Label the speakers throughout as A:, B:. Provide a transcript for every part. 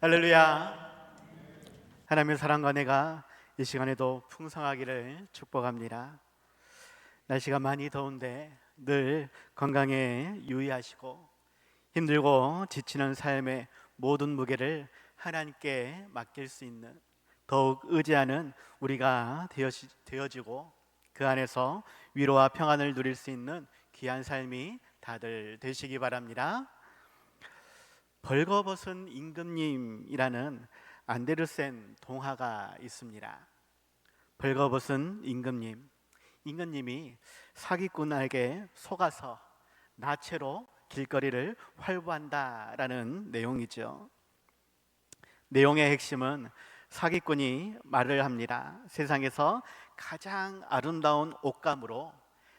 A: 할렐루야. 하나님의 사랑과 은혜가 이 시간에도 풍성하기를 축복합니다. 날씨가 많이 더운데 늘 건강에 유의하시고 힘들고 지치는 삶의 모든 무게를 하나님께 맡길 수 있는, 더욱 의지하는 우리가 되어지고 그 안에서 위로와 평안을 누릴 수 있는 귀한 삶이 다들 되시기 바랍니다. 벌거벗은 임금님이라는 안데르센 동화가 있습니다. 벌거벗은 임금님. 임금님이 사기꾼에게 속아서 나체로 길거리를 활보한다라는 내용이죠. 내용의 핵심은 사기꾼이 말을 합니다. 세상에서 가장 아름다운 옷감으로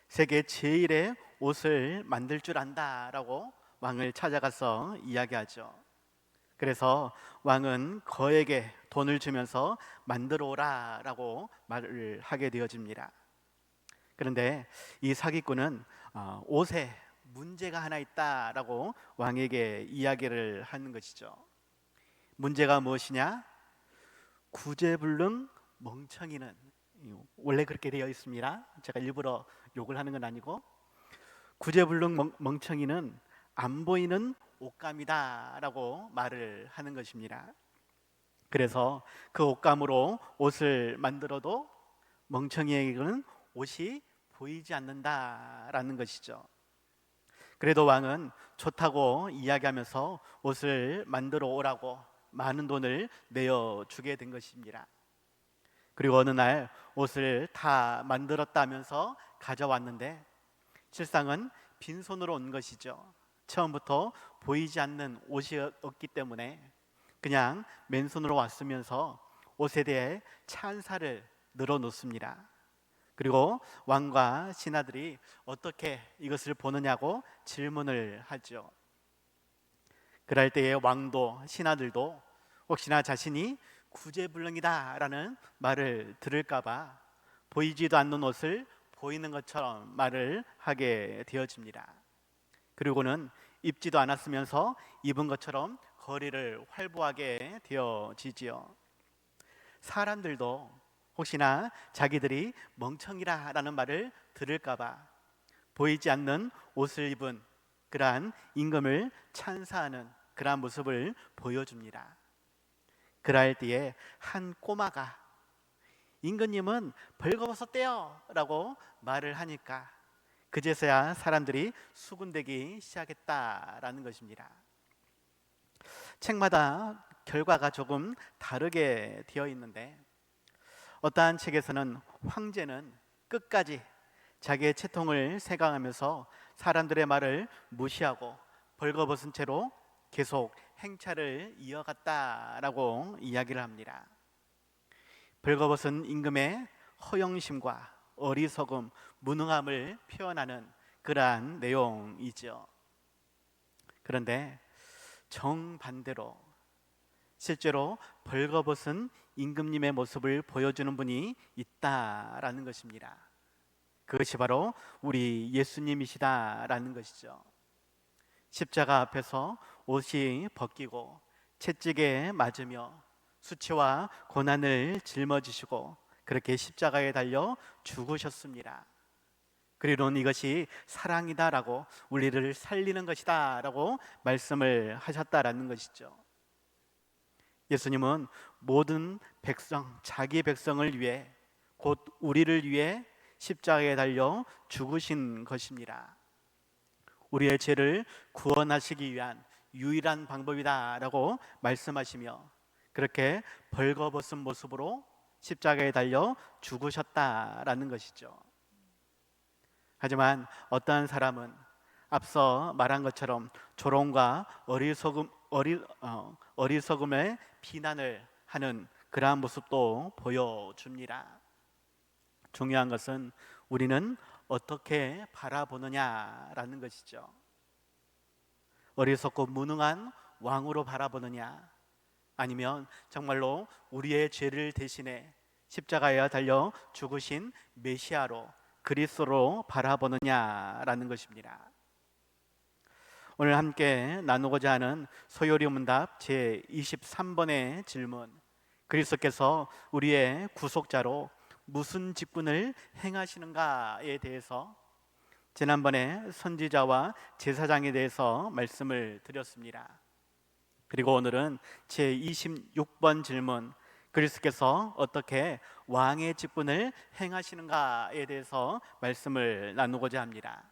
A: 세계 제일의 옷을 만들 줄 안다라고 왕을 찾아가서 이야기하죠. 그래서 왕은 거에게 돈을 주면서 만들어 오라라고 말을 하게 되어집니다. 그런데 이 사기꾼은 옷에 문제가 하나 있다라고 왕에게 이야기를 하는 것이죠. 문제가 무엇이냐? 구제불능 멍청이는, 원래 그렇게 되어 있습니다. 제가 일부러 욕을 하는 건 아니고, 구제불능 멍청이는 안 보이는 옷감이다라고 말을 하는 것입니다. 그래서 그 옷감으로 옷을 만들어도 멍청이에게는 옷이 보이지 않는다라는 것이죠. 그래도 왕은 좋다고 이야기하면서 옷을 만들어 오라고 많은 돈을 내어 주게 된 것입니다. 그리고 어느 날 옷을 다 만들었다면서 가져왔는데 실상은 빈손으로 온 것이죠. 처음부터 보이지 않는 옷이었기 때문에 그냥 맨손으로 왔으면서 옷에 대해 찬사를 늘어놓습니다. 그리고 왕과 신하들이 어떻게 이것을 보느냐고 질문을 하죠. 그럴 때에 왕도 신하들도 혹시나 자신이 구제불능이다라는 말을 들을까봐 보이지도 않는 옷을 보이는 것처럼 말을 하게 되어집니다. 그리고는 입지도 않았으면서 입은 것처럼 거리를 활보하게 되어지지요. 사람들도 혹시나 자기들이 멍청이라는 말을 들을까봐 보이지 않는 옷을 입은 그러한 임금을 찬사하는 그러한 모습을 보여줍니다. 그럴 때에 한 꼬마가 임금님은 벌거벗었대요 라고 말을 하니까 그제서야 사람들이 수군대기 시작했다라는 것입니다. 책마다 결과가 조금 다르게 되어 있는데 어떠한 책에서는 황제는 끝까지 자기의 채통을 세강하면서 사람들의 말을 무시하고 벌거벗은 채로 계속 행차를 이어갔다라고 이야기를 합니다. 벌거벗은 임금의 허영심과 어리석음, 무능함을 표현하는 그러한 내용이죠. 그런데 정반대로 실제로 벌거벗은 임금님의 모습을 보여주는 분이 있다라는 것입니다. 그것이 바로 우리 예수님이시다라는 것이죠. 십자가 앞에서 옷이 벗기고 채찍에 맞으며 수치와 고난을 짊어지시고 그렇게 십자가에 달려 죽으셨습니다. 그리고는 이것이 사랑이다라고 우리를 살리는 것이다라고 말씀을 하셨다라는 것이죠. 예수님은 모든 백성, 자기 백성을 위해 곧 우리를 위해 십자가에 달려 죽으신 것입니다. 우리의 죄를 구원하시기 위한 유일한 방법이다라고 말씀하시며 그렇게 벌거벗은 모습으로 십자가에 달려 죽으셨다라는 것이죠. 하지만 어떠한 사람은 앞서 말한 것처럼 조롱과 어리석음의 비난을 하는 그러한 모습도 보여줍니다. 중요한 것은 우리는 어떻게 바라보느냐라는 것이죠. 어리석고 무능한 왕으로 바라보느냐, 아니면 정말로 우리의 죄를 대신해 십자가에 달려 죽으신 메시아로 그리스도로 바라보느냐라는 것입니다. 오늘 함께 나누고자 하는 소요리 문답 제23번의 질문, 그리스도께서 우리의 구속자로 무슨 직분을 행하시는가에 대해서 지난번에 선지자와 제사장에 대해서 말씀을 드렸습니다. 그리고 오늘은 제26번 질문, 그리스도께서 어떻게 왕의 직분을 행하시는가에 대해서 말씀을 나누고자 합니다.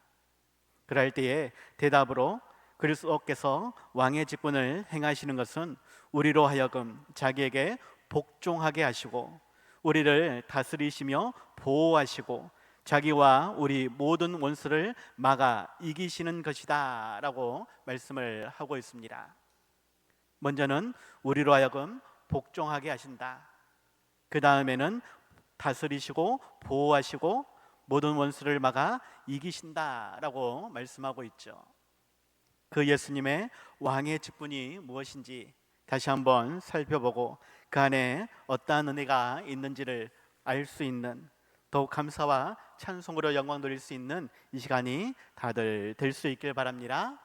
A: 그럴 때에 대답으로 그리스도께서 왕의 직분을 행하시는 것은 우리로 하여금 자기에게 복종하게 하시고 우리를 다스리시며 보호하시고 자기와 우리 모든 원수를 막아 이기시는 것이다 라고 말씀을 하고 있습니다. 먼저는 우리로 하여금 복종하게 하신다. 그 다음에는 다스리시고 보호하시고 모든 원수를 막아 이기신다라고 말씀하고 있죠. 그 예수님의 왕의 직분이 무엇인지 다시 한번 살펴보고 그 안에 어떠한 은혜가 있는지를 알 수 있는, 더욱 감사와 찬송으로 영광 돌릴 수 있는 이 시간이 다들 될 수 있길 바랍니다.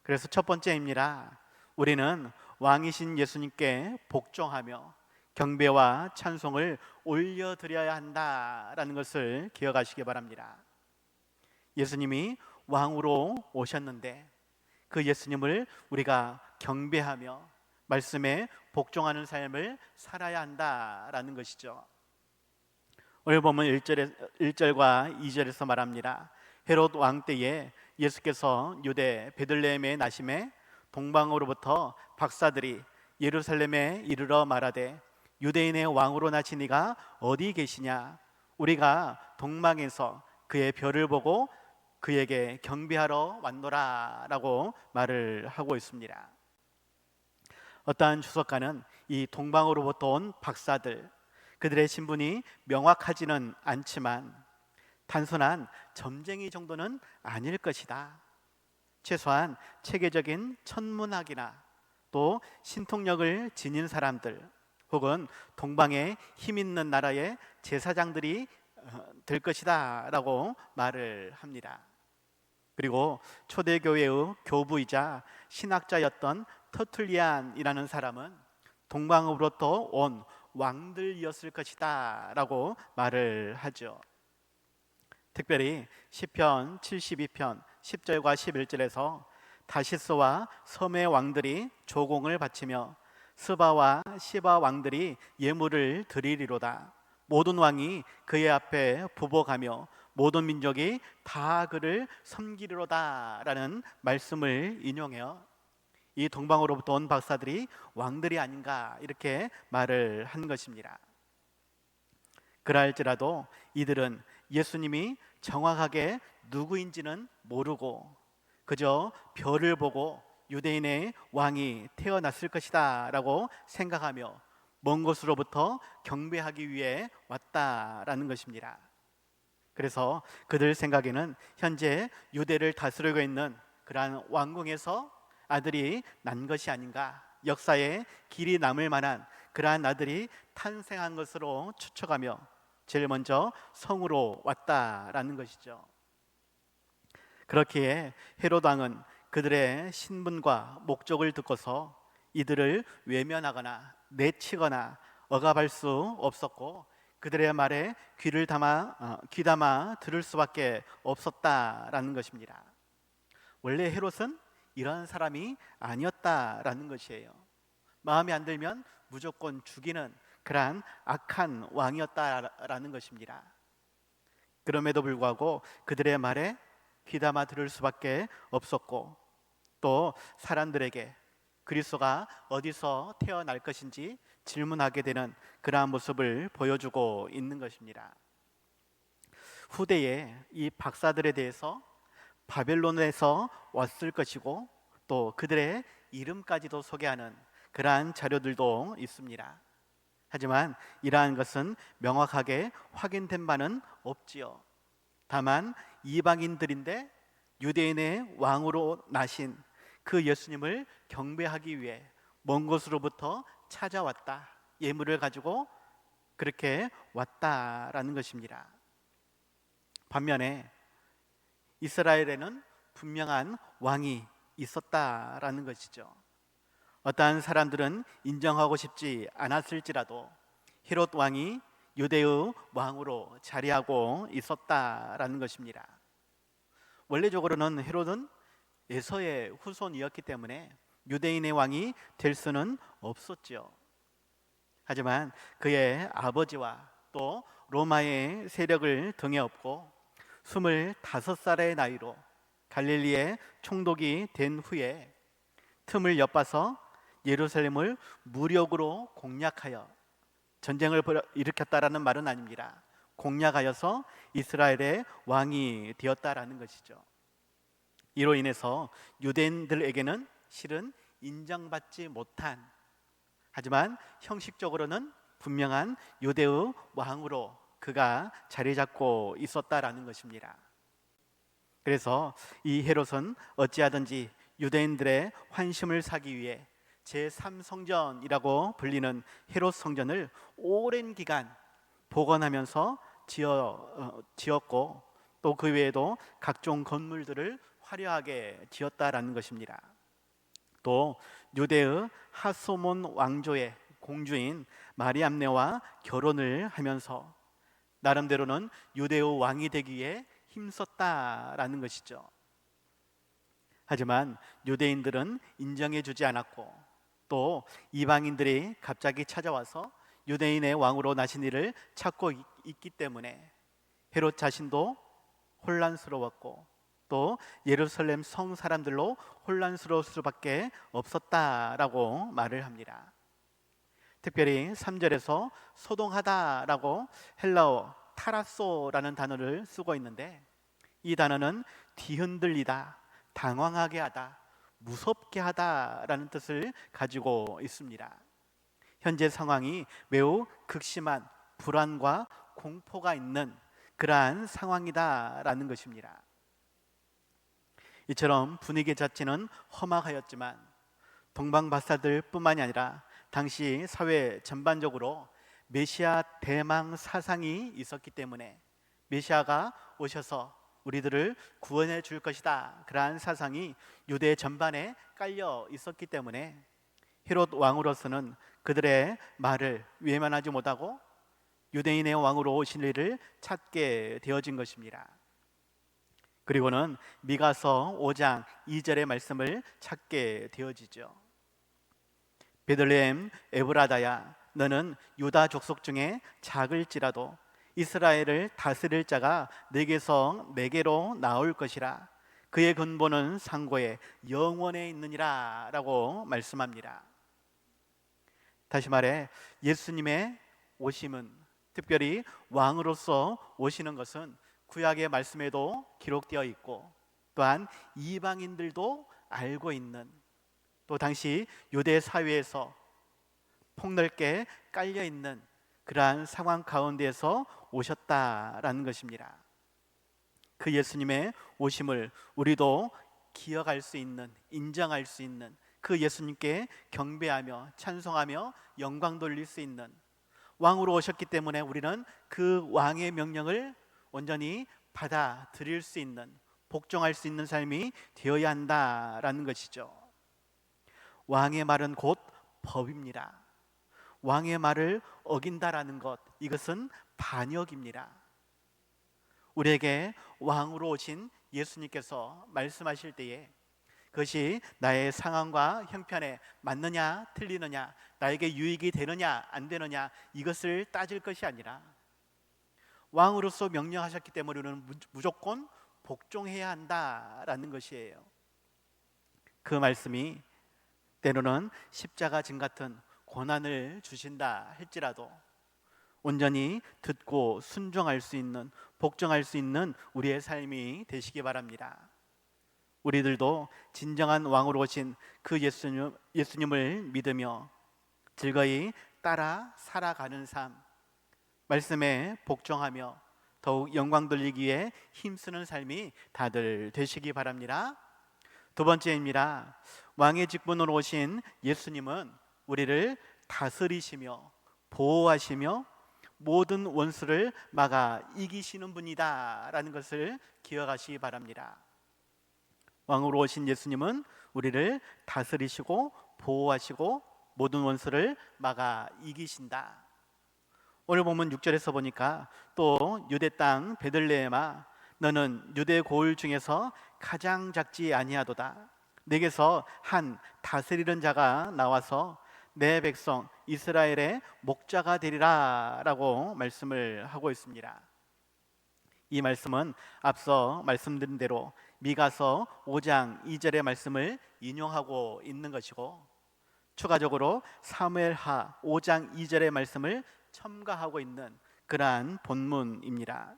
A: 그래서 첫 번째입니다. 우리는 왕이신 예수님께 복종하며 경배와 찬송을 올려드려야 한다라는 것을 기억하시기 바랍니다. 예수님이 왕으로 오셨는데 그 예수님을 우리가 경배하며 말씀에 복종하는 삶을 살아야 한다라는 것이죠. 오늘 보면 1절과 2절에서 말합니다. 헤롯 왕 때에 예수께서 유대 베들레헴에 나심에 동방으로부터 박사들이 예루살렘에 이르러 말하되 유대인의 왕으로 나신 이가 어디 계시냐? 우리가 동방에서 그의 별을 보고 그에게 경배하러 왔노라 라고 말을 하고 있습니다. 어떠한 주석가는 이 동방으로부터 온 박사들, 그들의 신분이 명확하지는 않지만 단순한 점쟁이 정도는 아닐 것이다. 최소한 체계적인 천문학이나 또 신통력을 지닌 사람들 혹은 동방에 힘 있는 나라의 제사장들이 될 것이다 라고 말을 합니다. 그리고 초대교회의 교부이자 신학자였던 터툴리안이라는 사람은 동방으로부터 온 왕들이었을 것이다 라고 말을 하죠. 특별히 시편 72편 10절과 11절에서 다시스와 섬의 왕들이 조공을 바치며 스바와 시바 왕들이 예물을 드리리로다. 모든 왕이 그의 앞에 부복하며 모든 민족이 다 그를 섬기리로다 라는 말씀을 인용해요. 이 동방으로부터 온 박사들이 왕들이 아닌가 이렇게 말을 한 것입니다. 그럴지라도 이들은 예수님이 정확하게 누구인지는 모르고 그저 별을 보고 유대인의 왕이 태어났을 것이다 라고 생각하며 먼 곳으로부터 경배하기 위해 왔다라는 것입니다. 그래서 그들 생각에는 현재 유대를 다스리고 있는 그러한 왕궁에서 아들이 난 것이 아닌가, 역사에 길이 남을 만한 그러한 아들이 탄생한 것으로 추측하며 제일 먼저 성으로 왔다라는 것이죠. 그렇기에 헤롯 왕은 그들의 신분과 목적을 듣고서 이들을 외면하거나 내치거나 억압할 수 없었고 그들의 말에 귀담아 들을 수밖에 없었다라는 것입니다. 원래 헤롯은 이런 사람이 아니었다라는 것이에요. 마음에 안 들면 무조건 죽이는 그러한 악한 왕이었다라는 것입니다. 그럼에도 불구하고 그들의 말에 귀담아 들을 수밖에 없었고 또 사람들에게 그리스도가 어디서 태어날 것인지 질문하게 되는 그러한 모습을 보여주고 있는 것입니다. 후대에 이 박사들에 대해서 바벨론에서 왔을 것이고 또 그들의 이름까지도 소개하는 그러한 자료들도 있습니다. 하지만 이러한 것은 명확하게 확인된 바는 없지요. 다만 이방인들인데 유대인의 왕으로 나신 그 예수님을 경배하기 위해 먼 곳으로부터 찾아왔다, 예물을 가지고 그렇게 왔다라는 것입니다. 반면에 이스라엘에는 분명한 왕이 있었다라는 것이죠. 어떠한 사람들은 인정하고 싶지 않았을지라도 헤롯 왕이 유대의 왕으로 자리하고 있었다라는 것입니다. 원래적으로는 헤롯은 에서의 후손이었기 때문에 유대인의 왕이 될 수는 없었죠. 하지만 그의 아버지와 또 로마의 세력을 등에 업고 25살의 나이로 갈릴리의 총독이 된 후에 틈을 엿봐서 예루살렘을 무력으로 공략하여 전쟁을 일으켰다라는 말은 아닙니다. 공략하여서 이스라엘의 왕이 되었다라는 것이죠. 이로 인해서 유대인들에게는 실은 인정받지 못한, 하지만 형식적으로는 분명한 유대의 왕으로 그가 자리 잡고 있었다라는 것입니다. 그래서 이 헤롯은 어찌하든지 유대인들의 환심을 사기 위해 제3성전이라고 불리는 헤롯 성전을 오랜 기간 복원하면서 지었고, 또 그 외에도 각종 건물들을 화려하게 지었다라는 것입니다. 또 유대의 하소몬 왕조의 공주인 마리암네와 결혼을 하면서 나름대로는 유대의 왕이 되기 위해 힘썼다라는 것이죠. 하지만 유대인들은 인정해주지 않았고, 또 이방인들이 갑자기 찾아와서 유대인의 왕으로 나신 이를 찾고 있기 때문에 헤롯 자신도 혼란스러웠고, 또 예루살렘 성 사람들로 혼란스러울 수밖에 없었다라고 말을 합니다. 특별히 3절에서 소동하다라고 헬라어 타라소라는 단어를 쓰고 있는데, 이 단어는 뒤흔들리다, 당황하게 하다, 무섭게 하다라는 뜻을 가지고 있습니다. 현재 상황이 매우 극심한 불안과 공포가 있는 그러한 상황이다라는 것입니다. 이처럼 분위기 자체는 험악하였지만 동방박사들 뿐만이 아니라 당시 사회 전반적으로 메시아 대망 사상이 있었기 때문에 메시아가 오셔서 우리들을 구원해 줄 것이다, 그러한 사상이 유대 전반에 깔려 있었기 때문에 헤롯 왕으로서는 그들의 말을 외면하지 못하고 유대인의 왕으로 오신 이를 찾게 되어진 것입니다. 그리고는 미가서 5장 2절의 말씀을 찾게 되어지죠. 베들레헴 에브라다야, 너는 유다 족속 중에 작을지라도 이스라엘을 다스릴 자가 내게서 내게로 나올 것이라. 그의 근본은 상고에 영원에 있느니라 라고 말씀합니다. 다시 말해 예수님의 오심은, 특별히 왕으로서 오시는 것은 구약의 말씀에도 기록되어 있고, 또한 이방인들도 알고 있는, 또 당시 유대 사회에서 폭넓게 깔려 있는 그러한 상황 가운데에서 오셨다라는 것입니다. 그 예수님의 오심을 우리도 기억할 수 있는, 인정할 수 있는, 그 예수님께 경배하며 찬송하며 영광 돌릴 수 있는 왕으로 오셨기 때문에 우리는 그 왕의 명령을 온전히 받아들일 수 있는, 복종할 수 있는 삶이 되어야 한다라는 것이죠. 왕의 말은 곧 법입니다. 왕의 말을 어긴다라는 것, 이것은 반역입니다. 우리에게 왕으로 오신 예수님께서 말씀하실 때에 그것이 나의 상황과 형편에 맞느냐 틀리느냐, 나에게 유익이 되느냐 안 되느냐, 이것을 따질 것이 아니라 왕으로서 명령하셨기 때문에 우리는 무조건 복종해야 한다라는 것이에요. 그 말씀이 때로는 십자가 징 같은 고난을 주신다 할지라도 온전히 듣고 순종할 수 있는, 복종할 수 있는 우리의 삶이 되시기 바랍니다. 우리들도 진정한 왕으로 오신 그 예수님을 믿으며 즐거이 따라 살아가는 삶, 말씀에 복종하며 더욱 영광 돌리기 위해 힘쓰는 삶이 다들 되시기 바랍니다. 두 번째입니다. 왕의 직분으로 오신 예수님은 우리를 다스리시며 보호하시며 모든 원수를 막아 이기시는 분이다 라는 것을 기억하시기 바랍니다. 왕으로 오신 예수님은 우리를 다스리시고 보호하시고 모든 원수를 막아 이기신다. 오늘 본문 6절에서 보니까 또 유대 땅 베들레헴아 너는 유대 고을 중에서 가장 작지 아니하도다. 내게서 한 다스리는 자가 나와서 내 백성 이스라엘의 목자가 되리라 라고 말씀을 하고 있습니다. 이 말씀은 앞서 말씀드린 대로 미가서 5장 2절의 말씀을 인용하고 있는 것이고, 추가적으로 사무엘하 5장 2절의 말씀을 첨가하고 있는 그러한 본문입니다.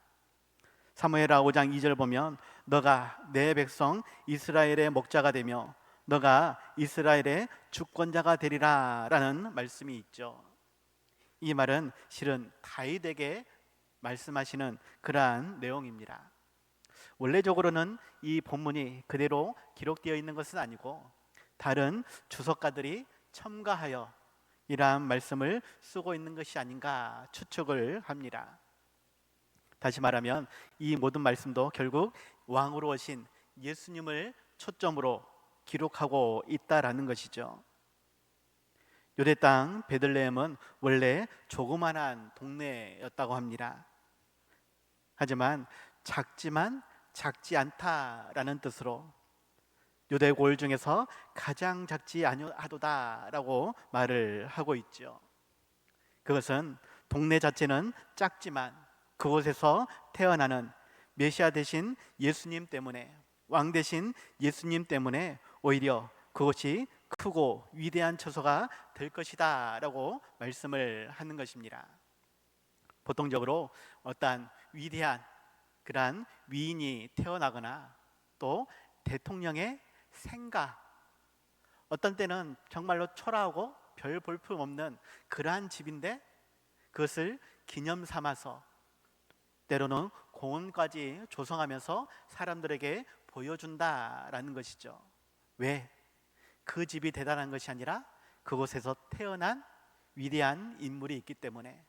A: 사무엘하 5장 2절 보면 너가 내 백성 이스라엘의 목자가 되며 너가 이스라엘의 주권자가 되리라 라는 말씀이 있죠. 이 말은 실은 다윗에게 말씀하시는 그러한 내용입니다. 원래적으로는 이 본문이 그대로 기록되어 있는 것은 아니고 다른 주석가들이 첨가하여 이러한 말씀을 쓰고 있는 것이 아닌가 추측을 합니다. 다시 말하면 이 모든 말씀도 결국 왕으로 오신 예수님을 초점으로 기록하고 있다라는 것이죠. 유대 땅 베들레헴은 원래 조그만한 동네였다고 합니다. 하지만 작지만 작지 않다라는 뜻으로 유대 고을 중에서 가장 작지 아니하도다라고 말을 하고 있죠. 그것은 동네 자체는 작지만 그곳에서 태어나는 메시아 되신 예수님 때문에, 왕 되신 예수님 때문에 오히려 그것이 크고 위대한 처소가 될 것이다 라고 말씀을 하는 것입니다. 보통적으로 어떠한 위대한 그러한 위인이 태어나거나 또 대통령의 생가, 어떤 때는 정말로 초라하고 별 볼품 없는 그러한 집인데 그것을 기념 삼아서 때로는 공원까지 조성하면서 사람들에게 보여준다라는 것이죠. 왜? 그 집이 대단한 것이 아니라 그곳에서 태어난 위대한 인물이 있기 때문에.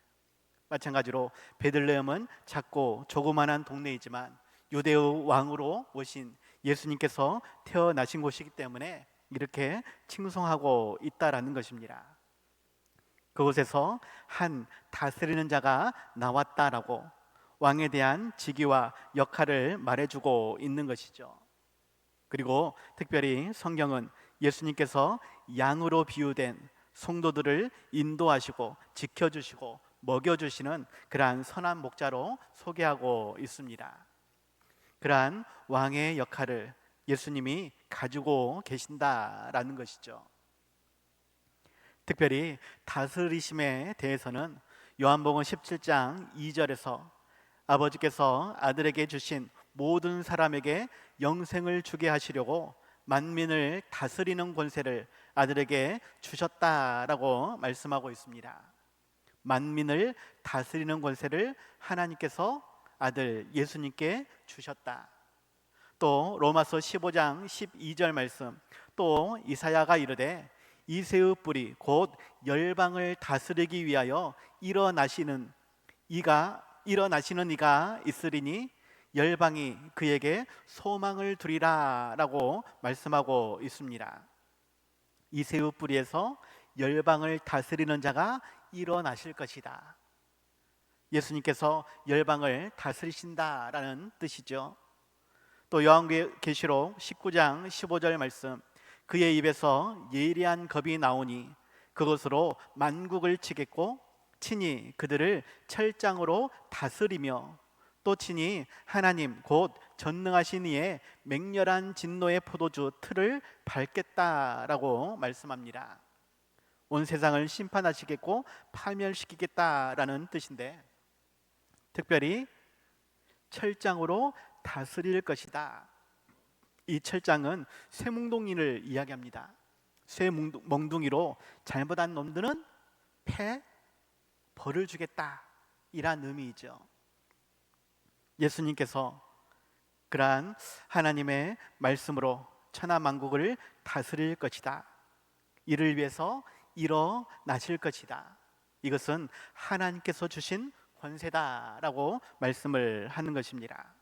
A: 마찬가지로 베들레헴은 작고 조그만한 동네이지만 유대의 왕으로 오신 예수님께서 태어나신 곳이기 때문에 이렇게 칭송하고 있다라는 것입니다. 그곳에서 한 다스리는 자가 나왔다라고 왕에 대한 직위와 역할을 말해주고 있는 것이죠. 그리고 특별히 성경은 예수님께서 양으로 비유된 성도들을 인도하시고 지켜주시고 먹여주시는 그러한 선한 목자로 소개하고 있습니다. 그러한 왕의 역할을 예수님이 가지고 계신다라는 것이죠. 특별히 다스리심에 대해서는 요한복음 17장 2절에서 아버지께서 아들에게 주신 모든 사람에게 영생을 주게 하시려고 만민을 다스리는 권세를 아들에게 주셨다라고 말씀하고 있습니다. 만민을 다스리는 권세를 하나님께서 아들 예수님께 주셨다. 또 로마서 15장 12절 말씀, 또 이사야가 이르되 이새의 뿔이 곧 열방을 다스리기 위하여 일어나시는 이가 있으리니 열방이 그에게 소망을 두리라 라고 말씀하고 있습니다. 이새의 뿌리에서 열방을 다스리는 자가 일어나실 것이다. 예수님께서 열방을 다스리신다라는 뜻이죠. 또 요한계시록 19장 15절 말씀, 그의 입에서 예리한 겁이 나오니 그것으로 만국을 치겠고 친히 그들을 철장으로 다스리며 또 친히 하나님 곧 전능하신 이의 맹렬한 진노의 포도주 틀을 밟겠다라고 말씀합니다. 온 세상을 심판하시겠고 파멸시키겠다라는 뜻인데, 특별히 철장으로 다스릴 것이다. 이 철장은 쇠몽둥이를 이야기합니다. 쇠몽둥이로 잘못한 놈들은 벌을 주겠다 이란 의미이죠. 예수님께서 그러한 하나님의 말씀으로 천하만국을 다스릴 것이다. 이를 위해서 일어나실 것이다. 이것은 하나님께서 주신 권세다라고 말씀을 하는 것입니다.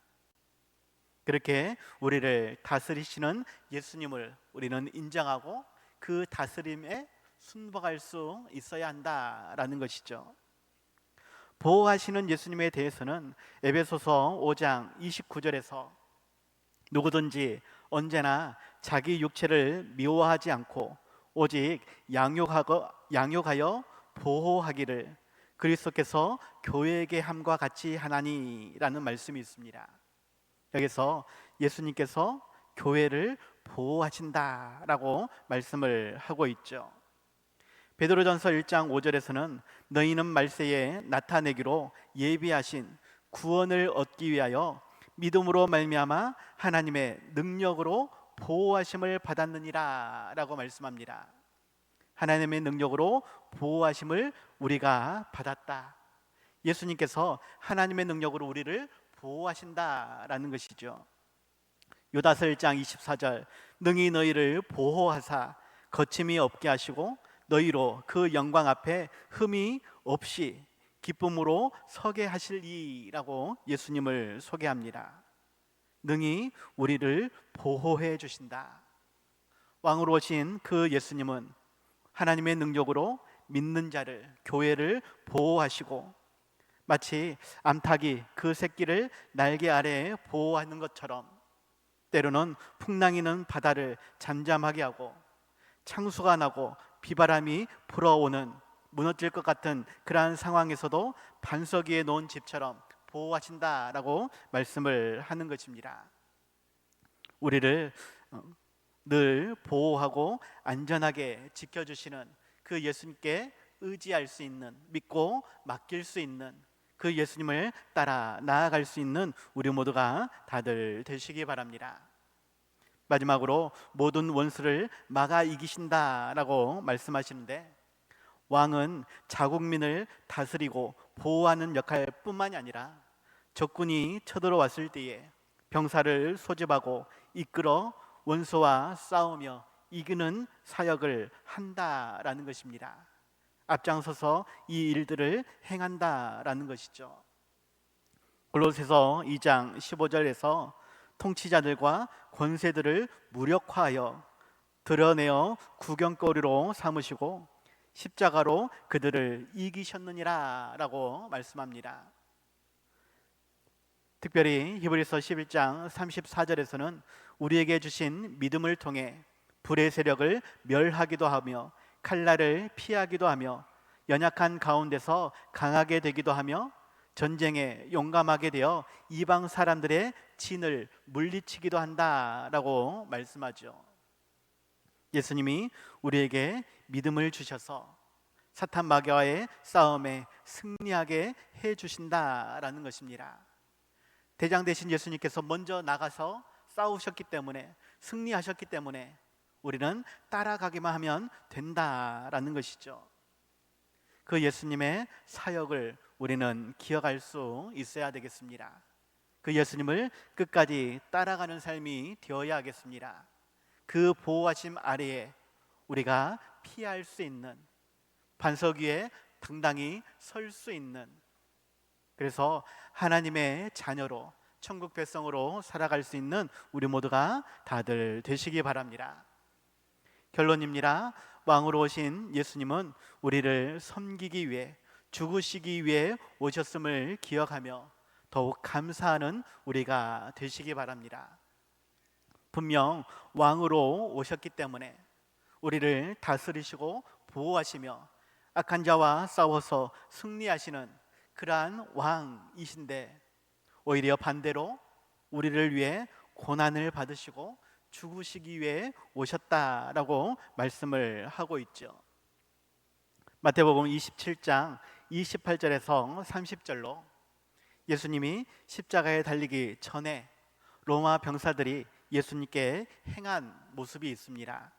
A: 그렇게 우리를 다스리시는 예수님을 우리는 인정하고 그 다스림에 순복할 수 있어야 한다라는 것이죠. 보호하시는 예수님에 대해서는 에베소서 5장 29절에서 누구든지 언제나 자기 육체를 미워하지 않고 오직 양육하여 보호하기를 그리스도께서 교회에게 함과 같이 하나니라는 말씀이 있습니다. 여기서 예수님께서 교회를 보호하신다라고 말씀을 하고 있죠. 베드로전서 1장 5절에서는 너희는 말세에 나타내기로 예비하신 구원을 얻기 위하여 믿음으로 말미암아 하나님의 능력으로 보호하심을 받았느니라 라고 말씀합니다. 하나님의 능력으로 보호하심을 우리가 받았다. 예수님께서 하나님의 능력으로 우리를 보호하신다라는 것이죠. 요다서 1장 24절 능히 너희를 보호하사 거침이 없게 하시고 너희로 그 영광 앞에 흠이 없이 기쁨으로 서게 하실이라고 예수님을 소개합니다. 능히 우리를 보호해 주신다. 왕으로 오신 그 예수님은 하나님의 능력으로 믿는 자를, 교회를 보호하시고 마치 암탉이 그 새끼를 날개 아래에 보호하는 것처럼 때로는 풍랑이는 바다를 잠잠하게 하고 창수가 나고 비바람이 불어오는 무너질 것 같은 그러한 상황에서도 반석 위에 놓은 집처럼 보호하신다라고 말씀을 하는 것입니다. 우리를 늘 보호하고 안전하게 지켜주시는 그 예수님께 의지할 수 있는, 믿고 맡길 수 있는 그 예수님을 따라 나아갈 수 있는 우리 모두가 다들 되시기 바랍니다. 마지막으로 모든 원수를 막아 이기신다라고 말씀하시는데 왕은 자국민을 다스리고 보호하는 역할뿐만이 아니라 적군이 쳐들어왔을 때에 병사를 소집하고 이끌어 원수와 싸우며 이기는 사역을 한다라는 것입니다. 앞장서서 이 일들을 행한다라는 것이죠. 골로새서 2장 15절에서 통치자들과 권세들을 무력화하여 드러내어 구경거리로 삼으시고 십자가로 그들을 이기셨느니라 라고 말씀합니다. 특별히 히브리서 11장 34절에서는 우리에게 주신 믿음을 통해 불의 세력을 멸하기도 하며 칼날을 피하기도 하며 연약한 가운데서 강하게 되기도 하며 전쟁에 용감하게 되어 이방 사람들의 진을 물리치기도 한다라고 말씀하죠. 예수님이 우리에게 믿음을 주셔서 사탄 마귀와의 싸움에 승리하게 해 주신다라는 것입니다. 대장 되신 예수님께서 먼저 나가서 싸우셨기 때문에, 승리하셨기 때문에 우리는 따라가기만 하면 된다라는 것이죠. 그 예수님의 사역을 우리는 기억할 수 있어야 되겠습니다. 그 예수님을 끝까지 따라가는 삶이 되어야 하겠습니다. 그 보호하심 아래에 우리가 피할 수 있는, 반석 위에 당당히 설 수 있는, 그래서 하나님의 자녀로 천국 백성으로 살아갈 수 있는 우리 모두가 다들 되시기 바랍니다. 결론입니다. 왕으로 오신 예수님은 우리를 섬기기 위해, 죽으시기 위해 오셨음을 기억하며 더욱 감사하는 우리가 되시기 바랍니다. 분명 왕으로 오셨기 때문에 우리를 다스리시고 보호하시며 악한 자와 싸워서 승리하시는 그러한 왕이신데, 오히려 반대로 우리를 위해 고난을 받으시고 죽으시기 위해 오셨다라고 말씀을 하고 있죠. 마태복음 27장 28절에서 30절로 예수님이 십자가에 달리기 전에 로마 병사들이 예수님께 행한 모습이 있습니다.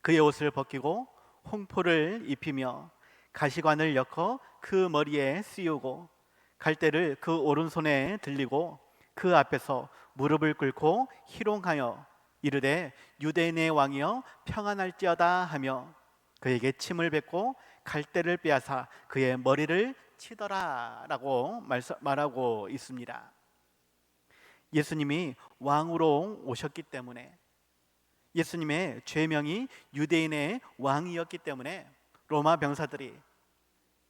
A: 그의 옷을 벗기고 홍포를 입히며 가시관을 엮어 그 머리에 씌우고 갈대를 그 오른손에 들리고 그 앞에서 무릎을 꿇고 희롱하여 이르되 유대인의 왕이여 평안할지어다 하며 그에게 침을 뱉고 갈대를 빼앗아 그의 머리를 치더라 라고 말하고 있습니다. 예수님이 왕으로 오셨기 때문에, 예수님의 죄명이 유대인의 왕이었기 때문에 로마 병사들이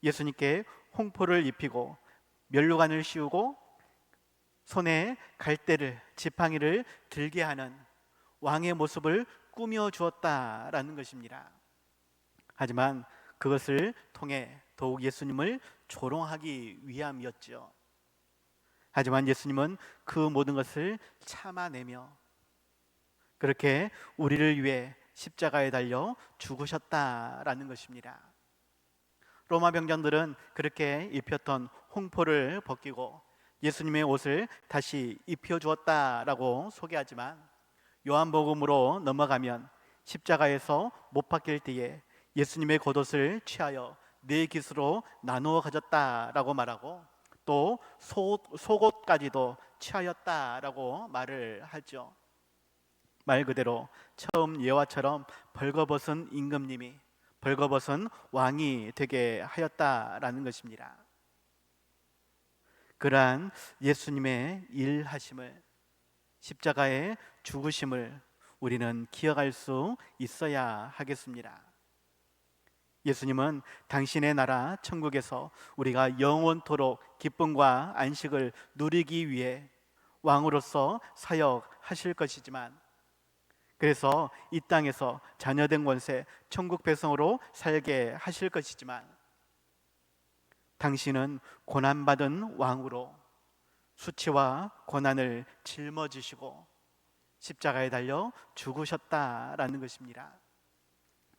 A: 예수님께 홍포를 입히고 면류관을 씌우고 손에 갈대를, 지팡이를 들게 하는 왕의 모습을 꾸며 주었다라는 것입니다. 하지만 그것을 통해 더욱 예수님을 조롱하기 위함이었죠. 하지만 예수님은 그 모든 것을 참아내며 그렇게 우리를 위해 십자가에 달려 죽으셨다라는 것입니다. 로마 병장들은 그렇게 입혔던 홍포를 벗기고 예수님의 옷을 다시 입혀주었다라고 소개하지만, 요한복음으로 넘어가면 십자가에서 못 박힐 때에 예수님의 겉옷을 취하여 네 깃으로 나누어 가졌다라고 말하고, 또 속옷까지도 취하였다라고 말을 하죠. 말 그대로 처음 예화처럼 벌거벗은 임금님이 벌거벗은 왕이 되게 하였다라는 것입니다. 그러한 예수님의 일하심을, 십자가의 죽으심을 우리는 기억할 수 있어야 하겠습니다. 예수님은 당신의 나라 천국에서 우리가 영원토록 기쁨과 안식을 누리기 위해 왕으로서 사역하실 것이지만, 그래서 이 땅에서 자녀된 권세 천국 백성으로 살게 하실 것이지만, 당신은 고난받은 왕으로 수치와 고난을 짊어지시고 십자가에 달려 죽으셨다라는 것입니다.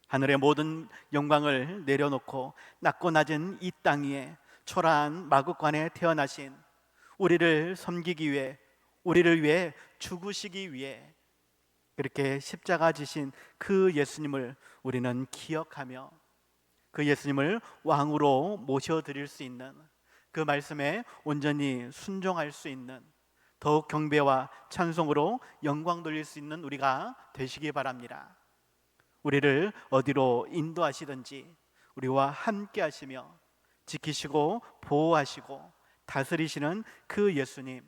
A: 하늘의 모든 영광을 내려놓고 낮고 낮은 이 땅 위에 초라한 마국간에 태어나신 우리를 섬기기 위해, 우리를 위해 죽으시기 위해 그렇게 십자가 지신 그 예수님을 우리는 기억하며 그 예수님을 왕으로 모셔드릴 수 있는, 그 말씀에 온전히 순종할 수 있는, 더욱 경배와 찬송으로 영광 돌릴 수 있는 우리가 되시기 바랍니다. 우리를 어디로 인도하시든지 우리와 함께 하시며 지키시고 보호하시고 다스리시는 그 예수님,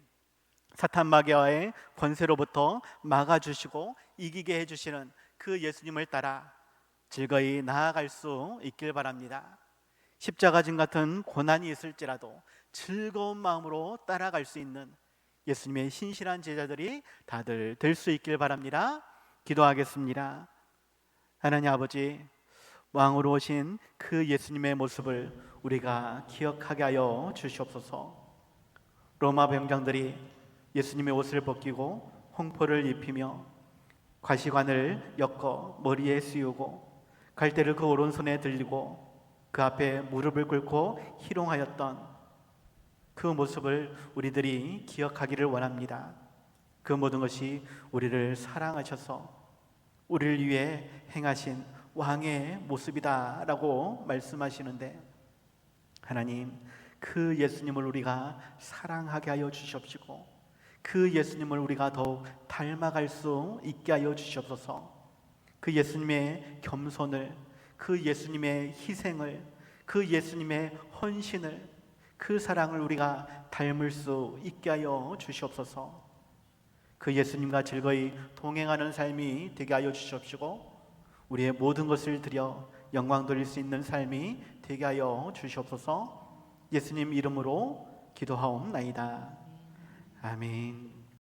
A: 사탄 마귀와의 권세로부터 막아주시고 이기게 해주시는 그 예수님을 따라 즐거이 나아갈 수 있길 바랍니다. 십자가진 같은 고난이 있을지라도 즐거운 마음으로 따라갈 수 있는 예수님의 신실한 제자들이 다들 될 수 있길 바랍니다. 기도하겠습니다. 하나님 아버지, 왕으로 오신 그 예수님의 모습을 우리가 기억하게 하여 주시옵소서. 로마 병장들이 예수님의 옷을 벗기고 홍포를 입히며 과시관을 엮어 머리에 씌우고 갈대를 그 오른손에 들리고 그 앞에 무릎을 꿇고 희롱하였던 그 모습을 우리들이 기억하기를 원합니다. 그 모든 것이 우리를 사랑하셔서 우리를 위해 행하신 왕의 모습이다 라고 말씀하시는데, 하나님, 그 예수님을 우리가 사랑하게 하여 주시옵시고 그 예수님을 우리가 더욱 닮아갈 수 있게 하여 주시옵소서. 그 예수님의 겸손을, 그 예수님의 희생을, 그 예수님의 헌신을, 그 사랑을 우리가 닮을 수 있게 하여 주시옵소서. 그 예수님과 즐거이 동행하는 삶이 되게 하여 주시옵시고 우리의 모든 것을 드려 영광 돌릴 수 있는 삶이 되게 하여 주시옵소서. 예수님 이름으로 기도하옵나이다. 아멘.